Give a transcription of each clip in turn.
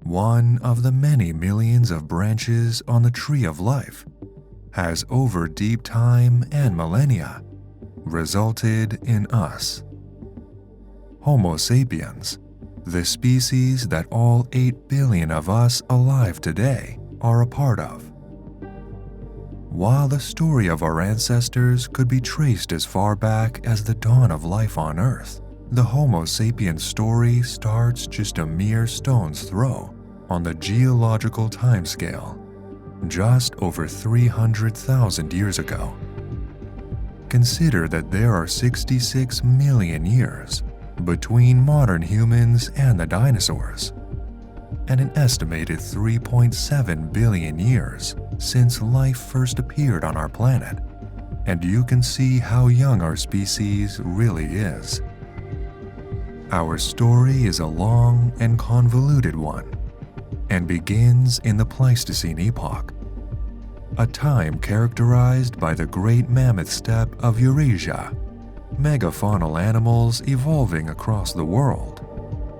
one of the many millions of branches on the tree of life, has over deep time and millennia resulted in us. Homo sapiens, the species that all 8 billion of us alive today are a part of. While the story of our ancestors could be traced as far back as the dawn of life on Earth, the Homo sapiens story starts just a mere stone's throw on the geological timescale, just over 300,000 years ago. Consider that there are 66 million years between modern humans and the dinosaurs, and an estimated 3.7 billion years since life first appeared on our planet, and you can see how young our species really is. Our story is a long and convoluted one, and begins in the Pleistocene epoch, a time characterized by the great mammoth steppe of Eurasia, megafaunal animals evolving across the world,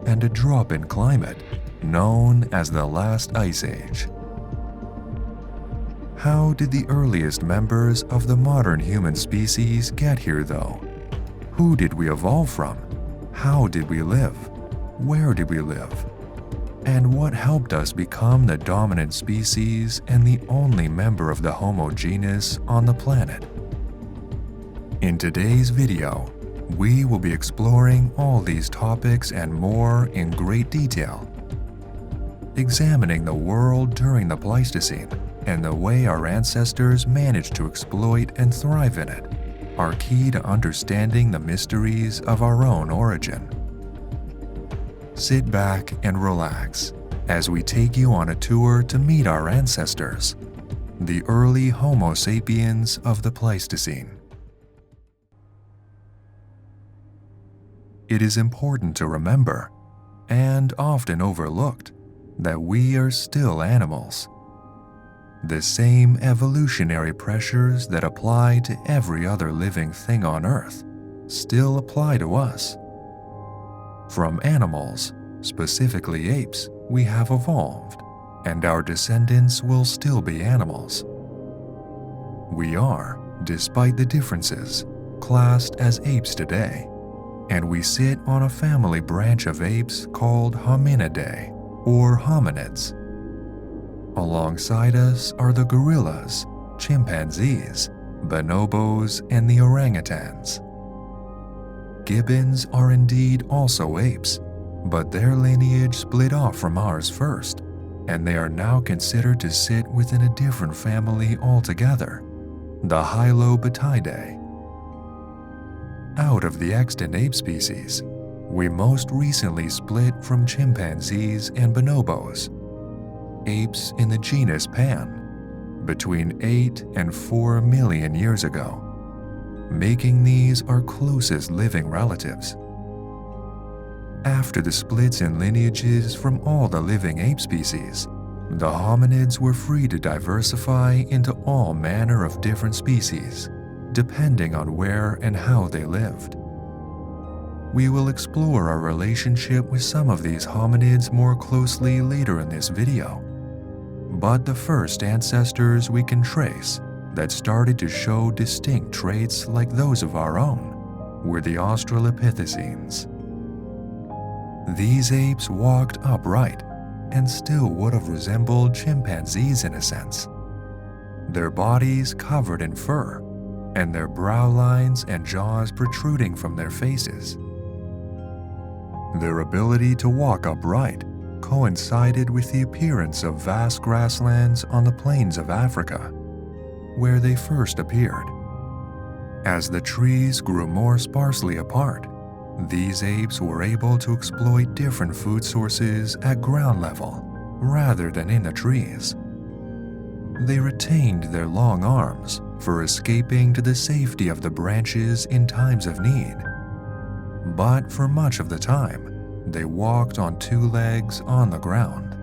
and a drop in climate known as the Last Ice Age. How did the earliest members of the modern human species get here, though? Who did we evolve from? How did we live? Where did we live? And what helped us become the dominant species and the only member of the Homo genus on the planet? In today's video, we will be exploring all these topics and more in great detail, examining the world during the Pleistocene and the way our ancestors managed to exploit and thrive in it are key to understanding the mysteries of our own origin. Sit back and relax as we take you on a tour to meet our ancestors, the early Homo sapiens of the Pleistocene. It is important to remember, and often overlooked, that we are still animals. The same evolutionary pressures that apply to every other living thing on Earth still apply to us. From animals, specifically apes, we have evolved, and our descendants will still be animals. We are, despite the differences, classed as apes today, and we sit on a family branch of apes called Hominidae, or hominids. Alongside us are the gorillas, chimpanzees, bonobos, and the orangutans. Gibbons are indeed also apes, but their lineage split off from ours first, and they are now considered to sit within a different family altogether, the Hylobatidae. Out of the extant ape species, we most recently split from chimpanzees and bonobos, apes in the genus Pan, between 8 and 4 million years ago, making these our closest living relatives. After the splits in lineages from all the living ape species, the hominids were free to diversify into all manner of different species, depending on where and how they lived. We will explore our relationship with some of these hominids more closely later in this video. But the first ancestors we can trace that started to show distinct traits like those of our own were the Australopithecines. These apes walked upright and still would have resembled chimpanzees in a sense. Their bodies covered in fur, and their brow lines and jaws protruding from their faces. Their ability to walk upright coincided with the appearance of vast grasslands on the plains of Africa, where they first appeared. As the trees grew more sparsely apart, these apes were able to exploit different food sources at ground level rather than in the trees. They retained their long arms for escaping to the safety of the branches in times of need. But for much of the time, they walked on 2 legs on the ground,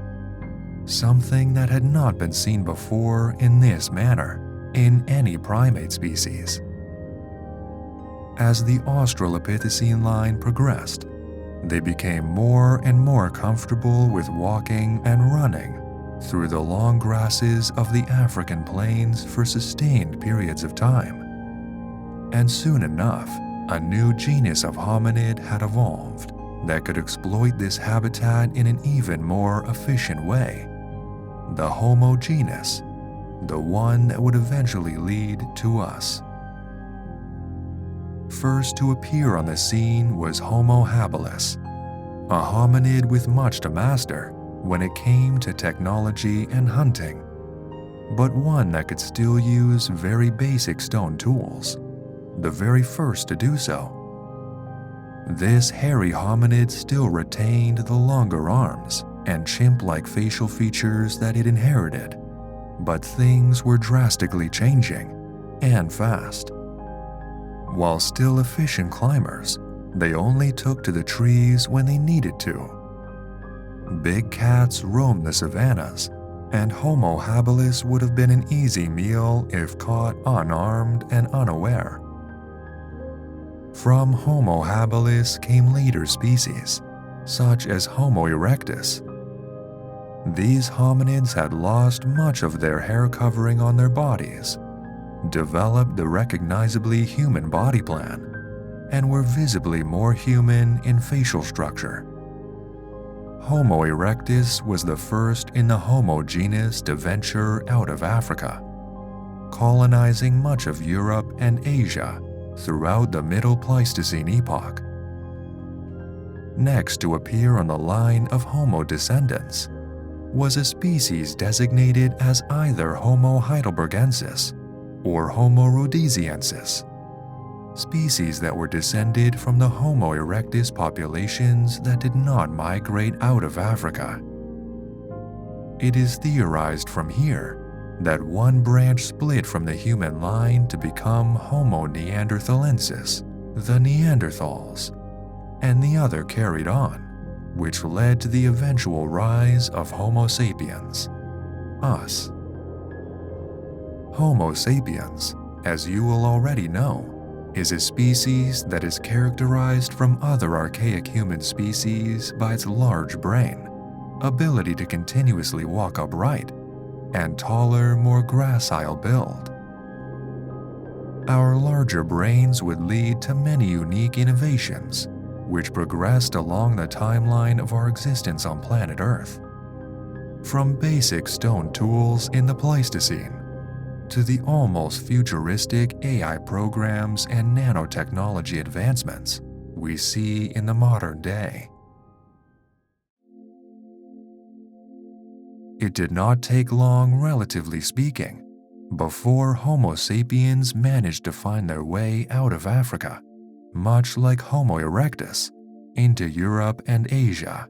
something that had not been seen before in this manner in any primate species. As the Australopithecine line progressed, they became more and more comfortable with walking and running through the long grasses of the African plains for sustained periods of time. And soon enough, a new genus of hominid had evolved that could exploit this habitat in an even more efficient way. The Homo genus, the one that would eventually lead to us. First to appear on the scene was Homo habilis, a hominid with much to master when it came to technology and hunting, but one that could still use very basic stone tools, the very first to do so. This hairy hominid still retained the longer arms and chimp-like facial features that it inherited, but things were drastically changing, and fast. While still efficient climbers, they only took to the trees when they needed to. Big cats roamed the savannas, and Homo habilis would have been an easy meal if caught unarmed and unaware. From Homo habilis came later species, such as Homo erectus. These hominids had lost much of their hair covering on their bodies, developed the recognizably human body plan, and were visibly more human in facial structure. Homo erectus was the first in the Homo genus to venture out of Africa, colonizing much of Europe and Asia throughout the Middle Pleistocene epoch. Next to appear on the line of Homo descendants was a species designated as either Homo heidelbergensis or Homo rhodesiensis, species that were descended from the Homo erectus populations that did not migrate out of Africa. It is theorized from here that one branch split from the human line to become Homo neanderthalensis, the Neanderthals, and the other carried on, which led to the eventual rise of Homo sapiens, us. Homo sapiens, as you will already know, is a species that is characterized from other archaic human species by its large brain, ability to continuously walk upright, and taller, more gracile build. Our larger brains would lead to many unique innovations, which progressed along the timeline of our existence on planet Earth. From basic stone tools in the Pleistocene to the almost futuristic AI programs and nanotechnology advancements we see in the modern day. It did not take long, relatively speaking, before Homo sapiens managed to find their way out of Africa, much like Homo erectus, into Europe and Asia.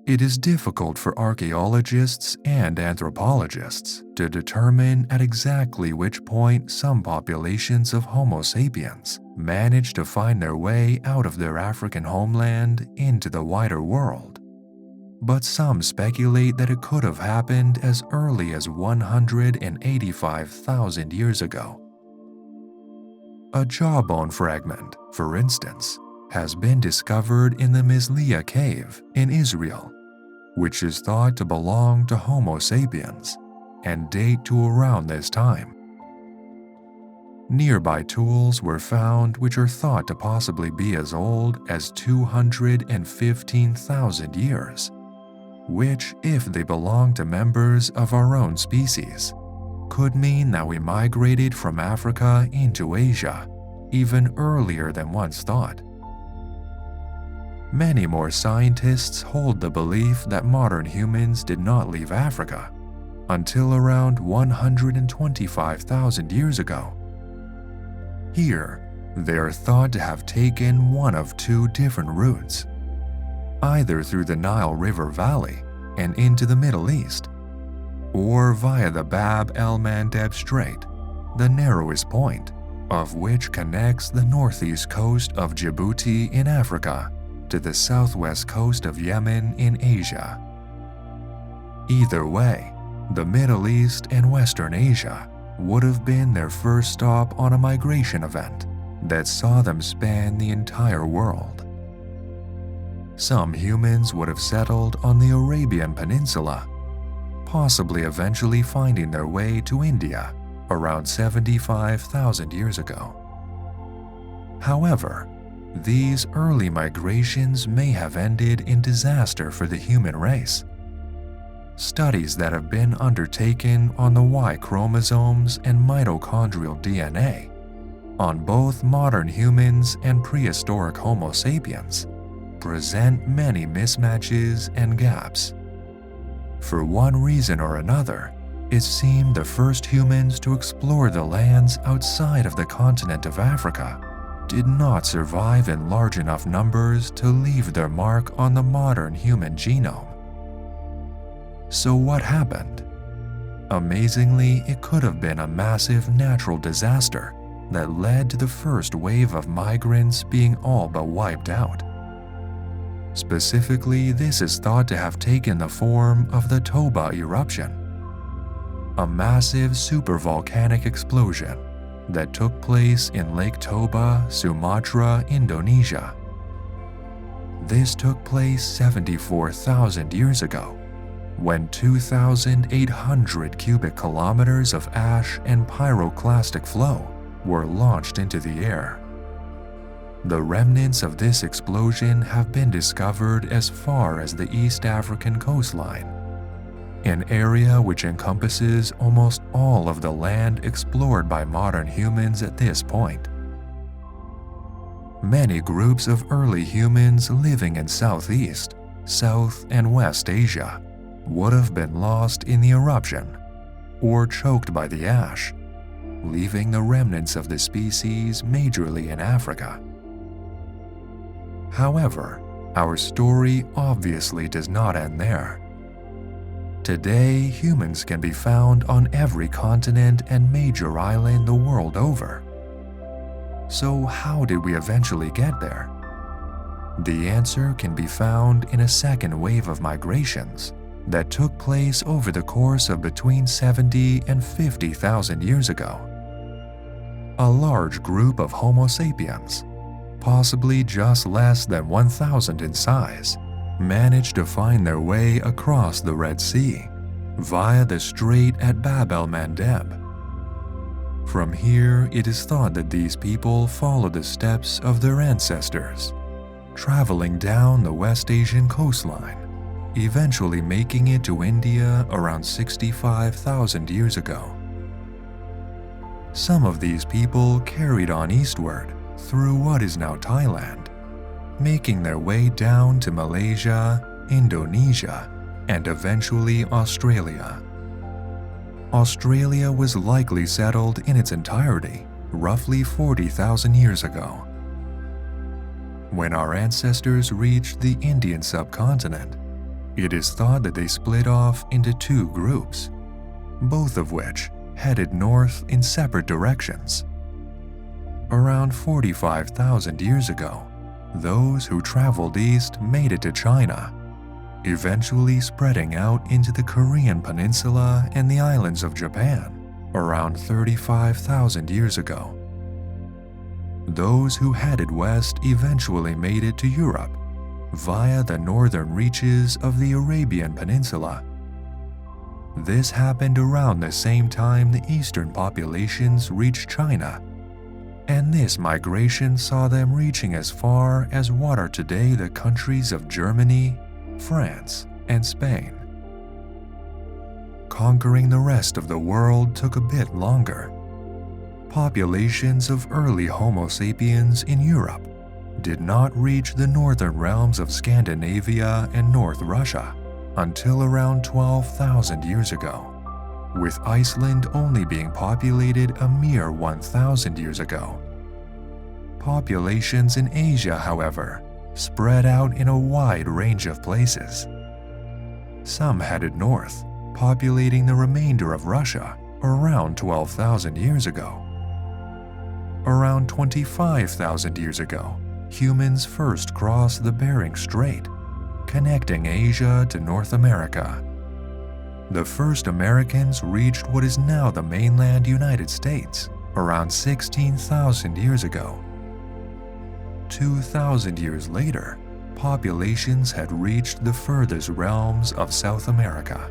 It is difficult for archaeologists and anthropologists to determine at exactly which point some populations of Homo sapiens managed to find their way out of their African homeland into the wider world. But some speculate that it could have happened as early as 185,000 years ago. A jawbone fragment, for instance, has been discovered in the Mislia cave in Israel, which is thought to belong to Homo sapiens and date to around this time. Nearby tools were found which are thought to possibly be as old as 215,000 years, which, if they belong to members of our own species, could mean that we migrated from Africa into Asia even earlier than once thought. Many more scientists hold the belief that modern humans did not leave Africa until around 125,000 years ago. Here, they are thought to have taken one of two different routes, either through the Nile River Valley and into the Middle East, or via the Bab el-Mandeb Strait, the narrowest point of which connects the northeast coast of Djibouti in Africa to the southwest coast of Yemen in Asia. Either way, the Middle East and Western Asia would have been their first stop on a migration event that saw them span the entire world. some humans would have settled on the Arabian Peninsula, possibly eventually finding their way to India around 75,000 years ago. However, these early migrations may have ended in disaster for the human race. Studies that have been undertaken on the Y chromosomes and mitochondrial DNA on both modern humans and prehistoric Homo sapiens present many mismatches and gaps. For one reason or another, it seemed the first humans to explore the lands outside of the continent of Africa did not survive in large enough numbers to leave their mark on the modern human genome. So what happened? Amazingly, it could have been a massive natural disaster that led to the first wave of migrants being all but wiped out. Specifically, this is thought to have taken the form of the Toba eruption, a massive supervolcanic explosion that took place in Lake Toba, Sumatra, Indonesia. This took place 74,000 years ago, when 2,800 cubic kilometers of ash and pyroclastic flow were launched into the air. The remnants of this explosion have been discovered as far as the East African coastline, an area which encompasses almost all of the land explored by modern humans at this point. Many groups of early humans living in Southeast, South, and West Asia would have been lost in the eruption or choked by the ash, leaving the remnants of the species majorly in Africa. However, our story obviously does not end there. Today, humans can be found on every continent and major island the world over. So how did we eventually get there? The answer can be found in a second wave of migrations that took place over the course of between 70 and 50,000 years ago. A large group of Homo sapiens, possibly just less than 1,000 in size, managed to find their way across the Red Sea via the strait at Bab el-Mandeb. From here, it is thought that these people followed the steps of their ancestors, traveling down the West Asian coastline, eventually making it to India around 65,000 years ago. Some of these people carried on eastward through what is now Thailand, making their way down to Malaysia, Indonesia, and eventually Australia. Australia was likely settled in its entirety roughly 40,000 years ago. When our ancestors reached the Indian subcontinent, it is thought that they split off into two groups, both of which headed north in separate directions. Around 45,000 years ago, those who traveled east made it to China, eventually spreading out into the Korean peninsula and the islands of Japan around 35,000 years ago. Those who headed west eventually made it to Europe via the northern reaches of the Arabian Peninsula. This happened around the same time the eastern populations reached China, and this migration saw them reaching as far as what are today the countries of Germany, France, and Spain. Conquering the rest of the world took a bit longer. Populations of early Homo sapiens in Europe did not reach the northern realms of Scandinavia and North Russia until around 12,000 years ago, with Iceland only being populated a mere 1,000 years ago. Populations in Asia, however, spread out in a wide range of places. Some headed north, populating the remainder of Russia around 12,000 years ago. Around 25,000 years ago, humans first crossed the Bering Strait, connecting Asia to North America. The first Americans reached what is now the mainland United States around 16,000 years ago. 2,000 years later, populations had reached the furthest realms of South America,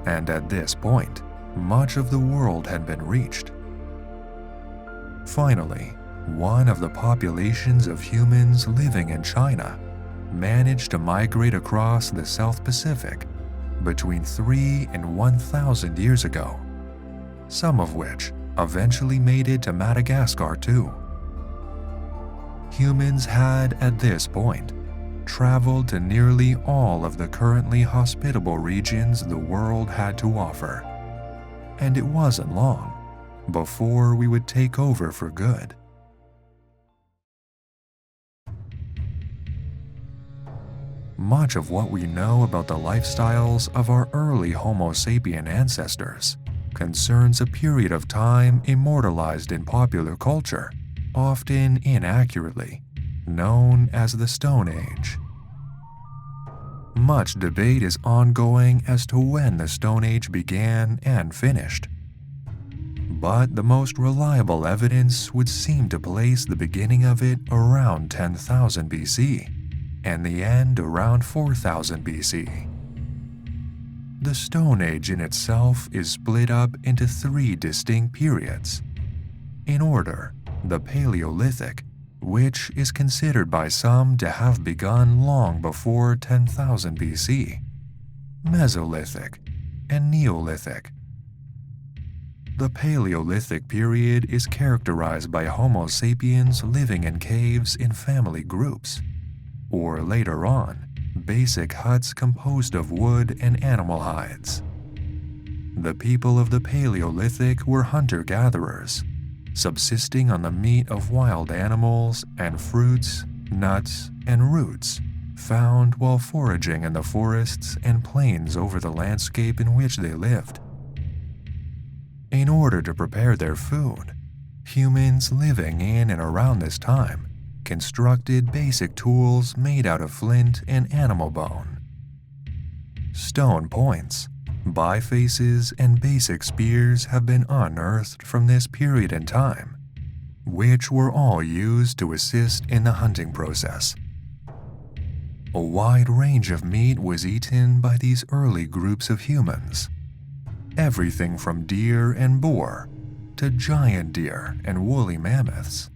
and at this point, much of the world had been reached. Finally, one of the populations of humans living in China managed to migrate across the South Pacific between 3 and 1,000 years ago, some of which eventually made it to Madagascar too. Humans had, at this point, traveled to nearly all of the currently hospitable regions the world had to offer, and it wasn't long before we would take over for good. Much of what we know about the lifestyles of our early Homo sapien ancestors concerns a period of time immortalized in popular culture, often inaccurately, known as the Stone Age. Much debate is ongoing as to when the Stone Age began and finished, but the most reliable evidence would seem to place the beginning of it around 10,000 BC and the end around 4000 BC. The Stone Age in itself is split up into 3 distinct periods. In order, the Paleolithic, which is considered by some to have begun long before 10,000 BC, Mesolithic, and Neolithic. The Paleolithic period is characterized by Homo sapiens living in caves in family groups, or later on, basic huts composed of wood and animal hides. The people of the Paleolithic were hunter-gatherers, subsisting on the meat of wild animals and fruits, nuts, and roots found while foraging in the forests and plains over the landscape in which they lived. In order to prepare their food, humans living in and around this time constructed basic tools made out of flint and animal bone. Stone points, bifaces, and basic spears have been unearthed from this period in time, which were all used to assist in the hunting process. A wide range of meat was eaten by these early groups of humans, everything from deer and boar to giant deer and woolly mammoths.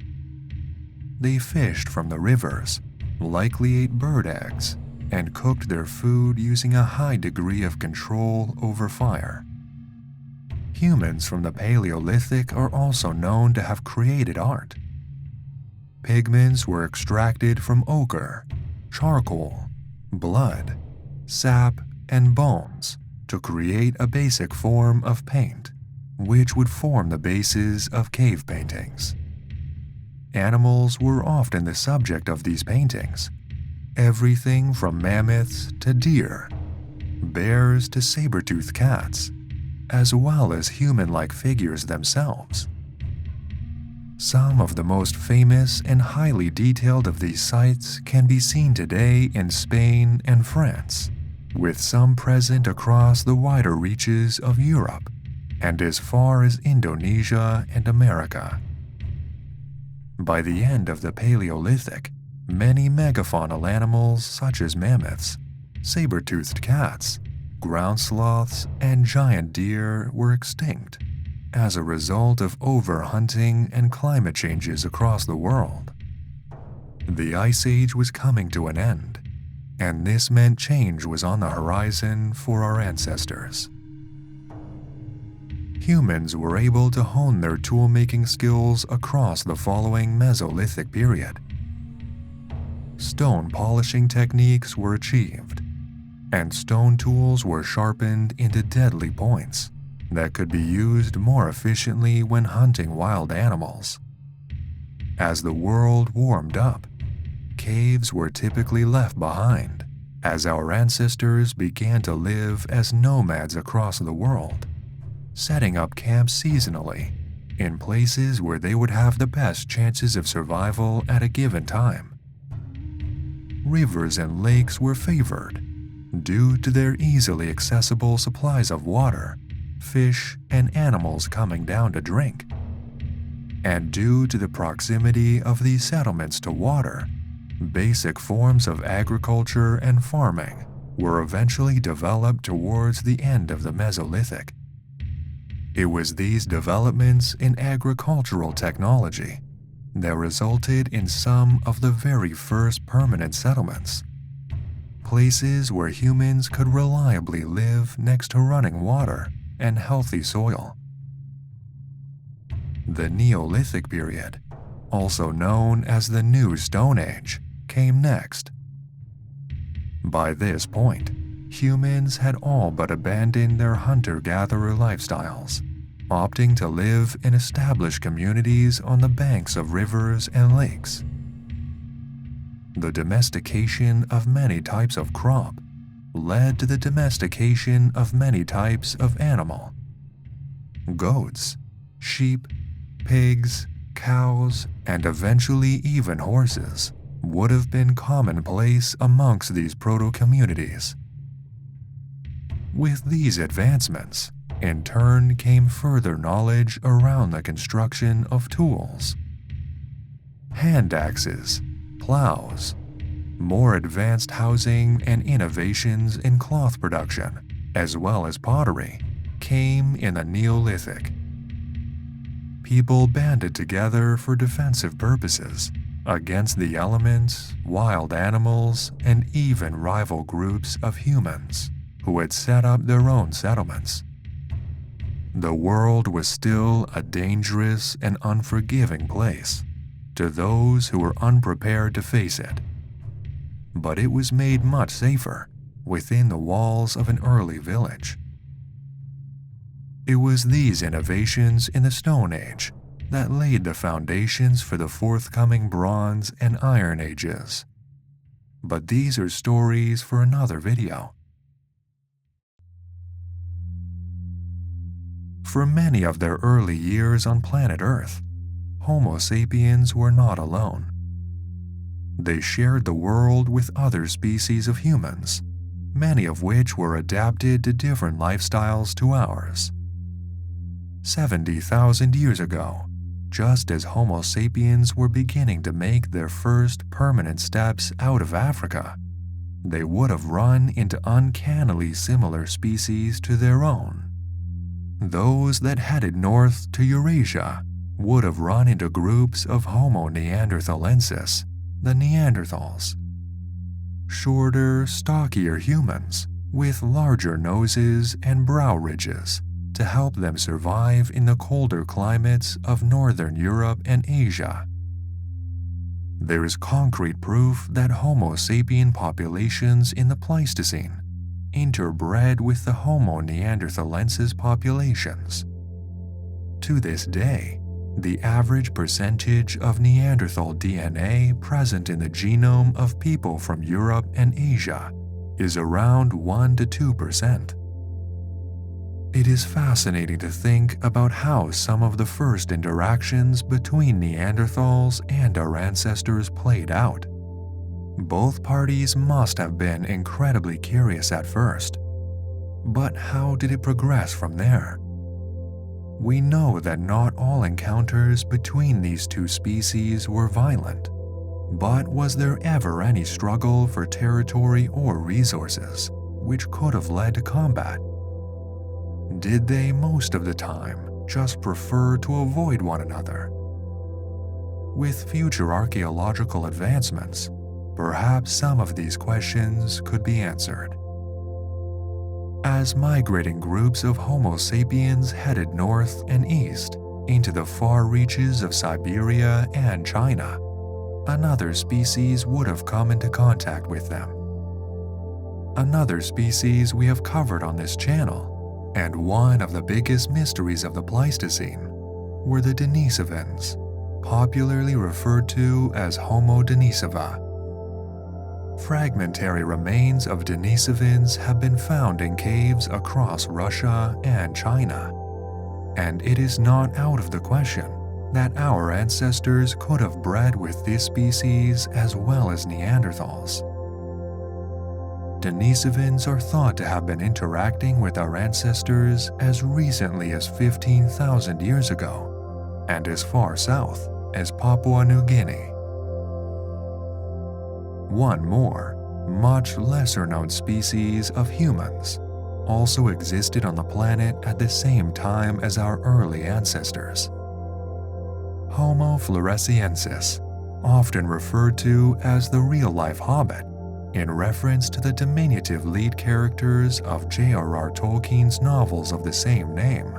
They fished from the rivers, likely ate bird eggs, and cooked their food using a high degree of control over fire. Humans from the Paleolithic are also known to have created art. Pigments were extracted from ochre, charcoal, blood, sap, and bones to create a basic form of paint, which would form the bases of cave paintings. Animals were often the subject of these paintings, everything from mammoths to deer, bears to saber-toothed cats, as well as human-like figures themselves. Some of the most famous and highly detailed of these sites can be seen today in Spain and France, with some present across the wider reaches of Europe and as far as Indonesia and America. By the end of the Paleolithic, many megafaunal animals such as mammoths, saber-toothed cats, ground sloths, and giant deer were extinct as a result of overhunting and climate changes across the world. The Ice Age was coming to an end, and this meant change was on the horizon for our ancestors. Humans were able to hone their tool-making skills across the following Mesolithic period. Stone polishing techniques were achieved, and stone tools were sharpened into deadly points that could be used more efficiently when hunting wild animals. As the world warmed up, caves were typically left behind as our ancestors began to live as nomads across the world, setting up camps seasonally in places where they would have the best chances of survival at a given time. Rivers and lakes were favored due to their easily accessible supplies of water, fish, and animals coming down to drink. And due to the proximity of these settlements to water, Basic forms of agriculture and farming were eventually developed towards the end of the Mesolithic. It was these developments in agricultural technology that resulted in some of the very first permanent settlements, places where humans could reliably live next to running water and healthy soil. The Neolithic period, also known as the New Stone Age, came next. By this point, humans had all but abandoned their hunter-gatherer lifestyles, opting to live in established communities on the banks of rivers and lakes. The domestication of many types of crop led to the domestication of many types of animal. Goats, sheep, pigs, cows, and eventually even horses would have been commonplace amongst these proto-communities. With these advancements, in turn came further knowledge around the construction of tools. Hand axes, plows, more advanced housing and innovations in cloth production, as well as pottery, came in the Neolithic. People banded together for defensive purposes against the elements, wild animals, and even rival groups of humans who had set up their own settlements. The world was still a dangerous and unforgiving place to those who were unprepared to face it, but it was made much safer within the walls of an early village. It was these innovations in the Stone Age that laid the foundations for the forthcoming Bronze and Iron Ages. But these are stories for another video. For many of their early years on planet Earth, Homo sapiens were not alone. They shared the world with other species of humans, many of which were adapted to different lifestyles to ours. 70,000 years ago, just as Homo sapiens were beginning to make their first permanent steps out of Africa, they would have run into uncannily similar species to their own. Those that headed north to Eurasia would have run into groups of Homo neanderthalensis, the Neanderthals. Shorter, stockier humans with larger noses and brow ridges to help them survive in the colder climates of Northern Europe and Asia. There is concrete proof that Homo sapien populations in the Pleistocene interbred with the Homo neanderthalensis populations. To this day, the average percentage of Neanderthal DNA present in the genome of people from Europe and Asia is around 1 to 2%. It is fascinating to think about how some of the first interactions between Neanderthals and our ancestors played out. Both parties must have been incredibly curious at first. But how did it progress from there? We know that not all encounters between these two species were violent, but was there ever any struggle for territory or resources, which could have led to combat? Did they most of the time just prefer to avoid one another? With future archaeological advancements, perhaps some of these questions could be answered. As migrating groups of Homo sapiens headed north and east into the far reaches of Siberia and China, another species would have come into contact with them. Another species we have covered on this channel, and one of the biggest mysteries of the Pleistocene, were the Denisovans, popularly referred to as Homo denisova. Fragmentary remains of Denisovans have been found in caves across Russia and China, and it is not out of the question that our ancestors could have bred with this species as well as Neanderthals. Denisovans are thought to have been interacting with our ancestors as recently as 15,000 years ago, and as far south as Papua New Guinea. One more, much lesser-known species of humans also existed on the planet at the same time as our early ancestors. Homo floresiensis, often referred to as the real-life hobbit, in reference to the diminutive lead characters of J.R.R. Tolkien's novels of the same name,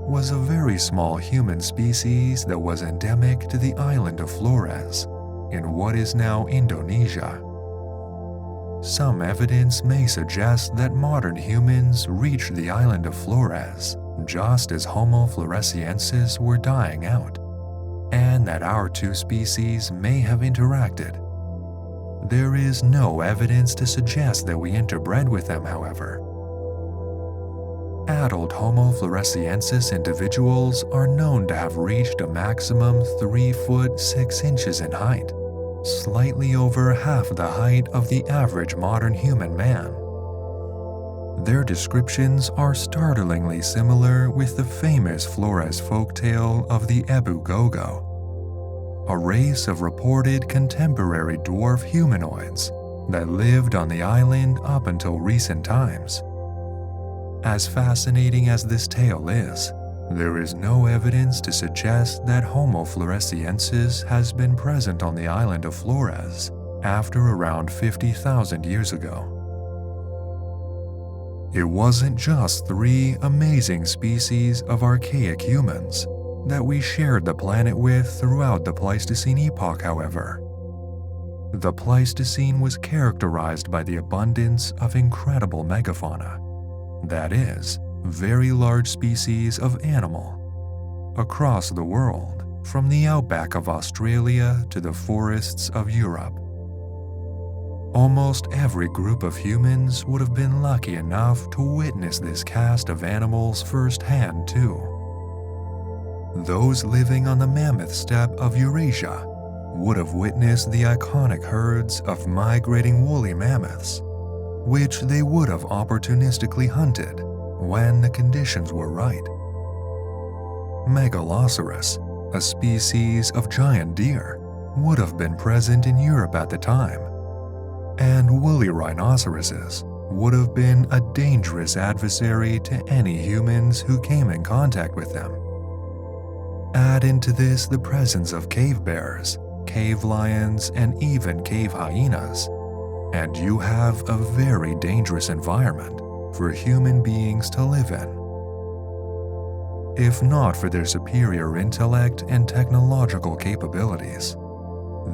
was a very small human species that was endemic to the island of Flores, in what is now Indonesia. Some evidence may suggest that modern humans reached the island of Flores just as Homo floresiensis were dying out, and that our two species may have interacted. There is no evidence to suggest that we interbred with them, however. Adult Homo floresiensis individuals are known to have reached a maximum 3 foot 6 inches in height, slightly over half the height of the average modern human man. Their descriptions are startlingly similar with the famous Flores folktale of the Ebu Gogo, a race of reported contemporary dwarf humanoids that lived on the island up until recent times. As fascinating as this tale is, there is no evidence to suggest that Homo floresiensis has been present on the island of Flores after around 50,000 years ago. It wasn't just 3 amazing species of archaic humans that we shared the planet with throughout the Pleistocene epoch, however. The Pleistocene was characterized by the abundance of incredible megafauna, that is, very large species of animal, across the world, from the outback of Australia to the forests of Europe. Almost every group of humans would have been lucky enough to witness this cast of animals firsthand too. Those living on the mammoth steppe of Eurasia would have witnessed the iconic herds of migrating woolly mammoths, which they would have opportunistically hunted when the conditions were right. Megaloceros, a species of giant deer, would have been present in Europe at the time, and woolly rhinoceroses would have been a dangerous adversary to any humans who came in contact with them. Add into this the presence of cave bears, cave lions, and even cave hyenas, and you have a very dangerous environment for human beings to live in. If not for their superior intellect and technological capabilities,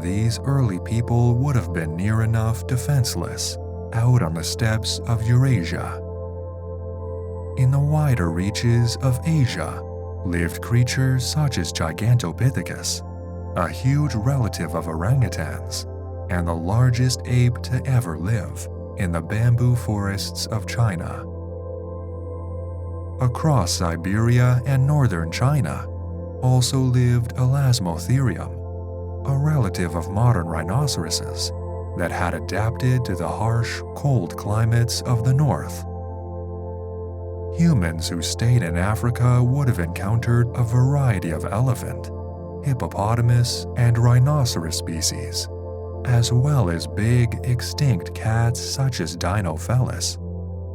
these early people would have been near enough defenseless out on the steppes of Eurasia. In the wider reaches of Asia lived creatures such as Gigantopithecus, a huge relative of orangutans, and the largest ape to ever live in the bamboo forests of China. Across Siberia and northern China also lived Elasmotherium, a relative of modern rhinoceroses that had adapted to the harsh, cold climates of the north. Humans who stayed in Africa would have encountered a variety of elephant, hippopotamus, and rhinoceros species, as well as big, extinct cats such as Dinofelis,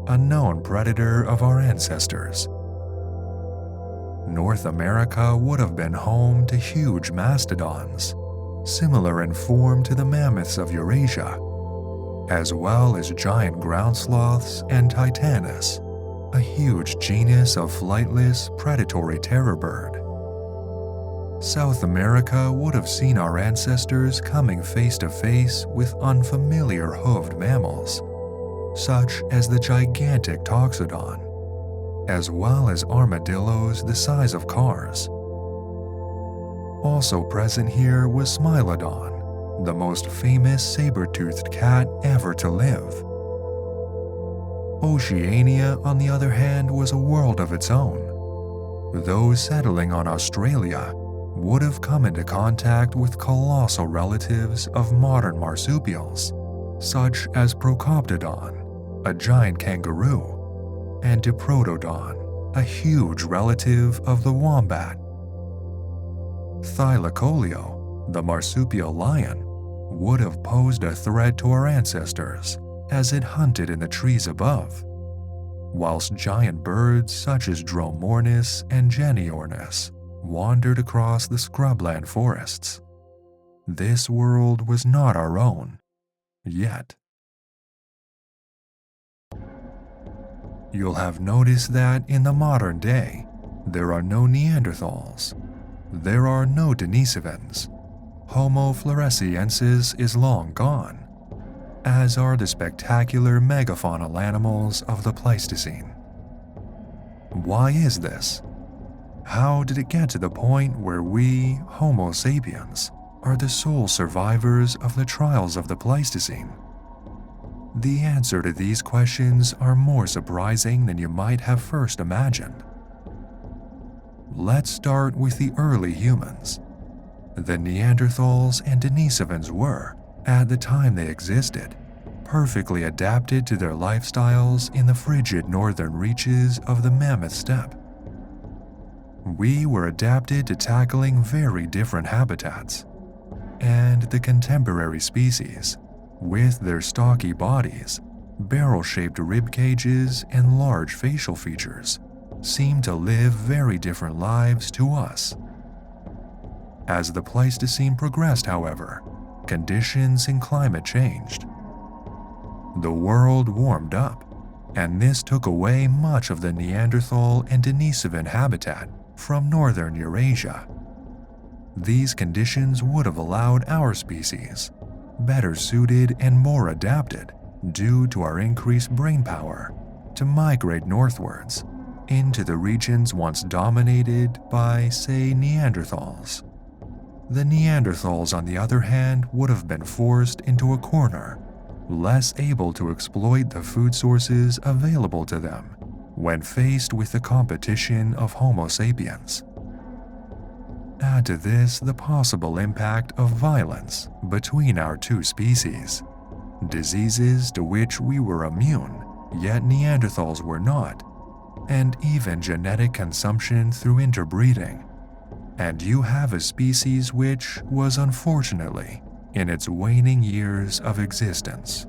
a known predator of our ancestors. North America would have been home to huge mastodons, similar in form to the mammoths of Eurasia, as well as giant ground sloths and Titanus, a huge genus of flightless, predatory terror bird. South America would have seen our ancestors coming face to face with unfamiliar hoofed mammals, such as the gigantic Toxodon, as well as armadillos the size of cars. Also present here was Smilodon, the most famous saber-toothed cat ever to live. Oceania, on the other hand, was a world of its own. Those settling on Australia would have come into contact with colossal relatives of modern marsupials, such as Procoptodon, a giant kangaroo, and Diprotodon, a huge relative of the wombat. Thylacoleo, the marsupial lion, would have posed a threat to our ancestors as it hunted in the trees above, whilst giant birds such as Dromornis and Geniornis wandered across the scrubland forests. This world was not our own, yet. You'll have noticed that in the modern day, there are no Neanderthals, there are no Denisovans. Homo floresiensis is long gone, as are the spectacular megafaunal animals of the Pleistocene. Why is this? How did it get to the point where we, Homo Sapiens, are the sole survivors of the trials of the Pleistocene? The answer to these questions are more surprising than you might have first imagined. Let's start with the early humans. The Neanderthals and Denisovans were, at the time they existed, perfectly adapted to their lifestyles in the frigid northern reaches of the Mammoth Steppe. We were adapted to tackling very different habitats, and the contemporary species, with their stocky bodies, barrel-shaped rib cages, and large facial features, seem to live very different lives to us. As the Pleistocene progressed, however, conditions and climate changed. The world warmed up, and this took away much of the Neanderthal and Denisovan habitat from northern Eurasia. These conditions would have allowed our species, better suited and more adapted due to our increased brain power, to migrate northwards into the regions once dominated by, say, Neanderthals. The Neanderthals, on the other hand, would have been forced into a corner, less able to exploit the food sources available to them when faced with the competition of Homo sapiens. Add to this the possible impact of violence between our two species, diseases to which we were immune, yet Neanderthals were not, and even genetic consumption through interbreeding, and you have a species which was unfortunately in its waning years of existence.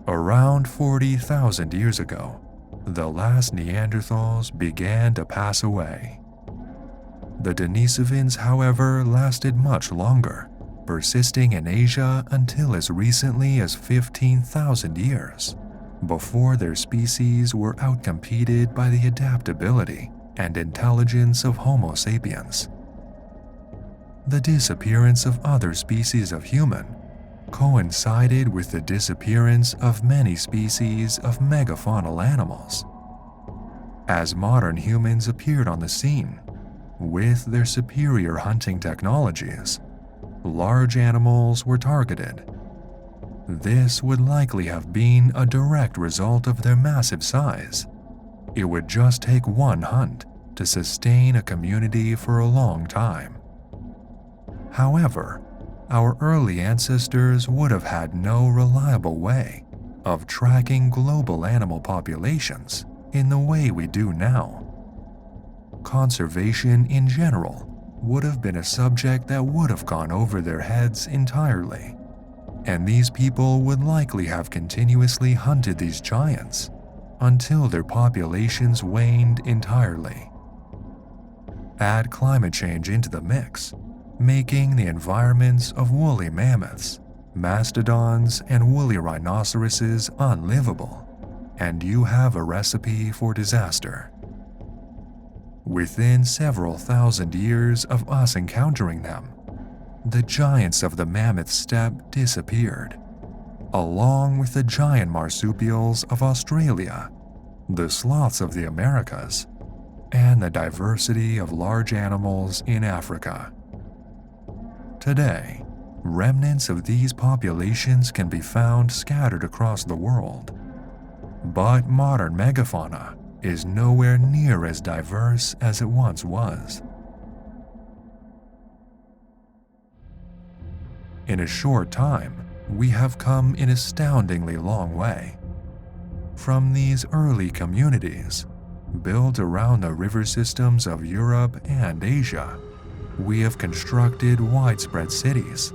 Around 40,000 years ago, the last Neanderthals began to pass away. The Denisovans, however, lasted much longer, persisting in Asia until as recently as 15,000 years, before their species were outcompeted by the adaptability and intelligence of Homo sapiens. The disappearance of other species of human coincided with the disappearance of many species of megafaunal animals. As modern humans appeared on the scene, with their superior hunting technologies, large animals were targeted. This would likely have been a direct result of their massive size. It would just take one hunt to sustain a community for a long time. However, our early ancestors would have had no reliable way of tracking global animal populations in the way we do now. Conservation in general would have been a subject that would have gone over their heads entirely, and these people would likely have continuously hunted these giants until their populations waned entirely. Add climate change into the mix, making the environments of woolly mammoths, mastodons, and woolly rhinoceroses unlivable, and you have a recipe for disaster. Within several thousand years of us encountering them, the giants of the Mammoth Steppe disappeared, along with the giant marsupials of Australia, the sloths of the Americas, and the diversity of large animals in Africa. Today, remnants of these populations can be found scattered across the world, but modern megafauna is nowhere near as diverse as it once was. In a short time, we have come an astoundingly long way. From these early communities, built around the river systems of Europe and Asia, we have constructed widespread cities,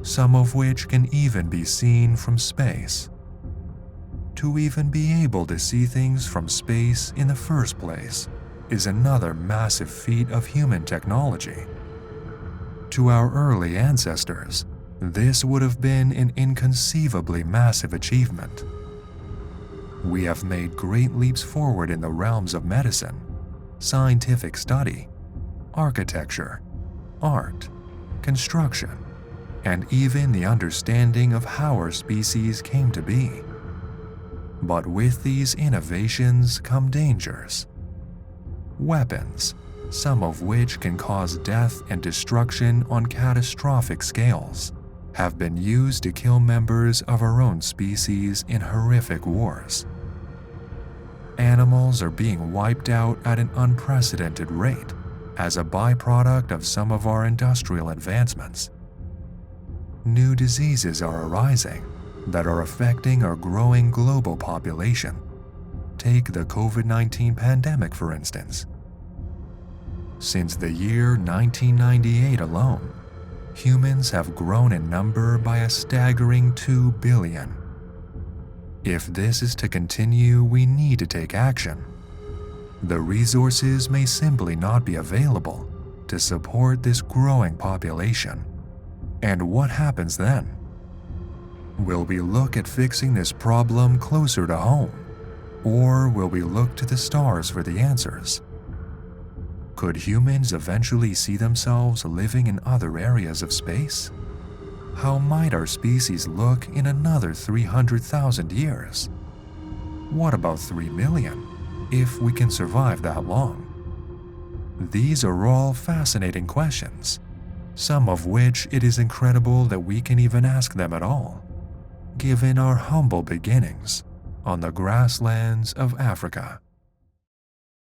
some of which can even be seen from space. To even be able to see things from space in the first place is another massive feat of human technology. To our early ancestors, this would have been an inconceivably massive achievement. We have made great leaps forward in the realms of medicine, scientific study, architecture, art, construction, and even the understanding of how our species came to be. But with these innovations come dangers. Weapons, some of which can cause death and destruction on catastrophic scales, have been used to kill members of our own species in horrific wars. Animals are being wiped out at an unprecedented rate as a byproduct of some of our industrial advancements. New diseases are arising that are affecting our growing global population. Take the COVID-19 pandemic, for instance. Since the year 1998 alone, humans have grown in number by a staggering 2 billion. If this is to continue, we need to take action. The resources may simply not be available to support this growing population. And what happens then? Will we look at fixing this problem closer to home, or will we look to the stars for the answers? Could humans eventually see themselves living in other areas of space? How might our species look in another 300,000 years? What about 3 million, if we can survive that long? These are all fascinating questions, some of which it is incredible that we can even ask them at all, given our humble beginnings on the grasslands of Africa.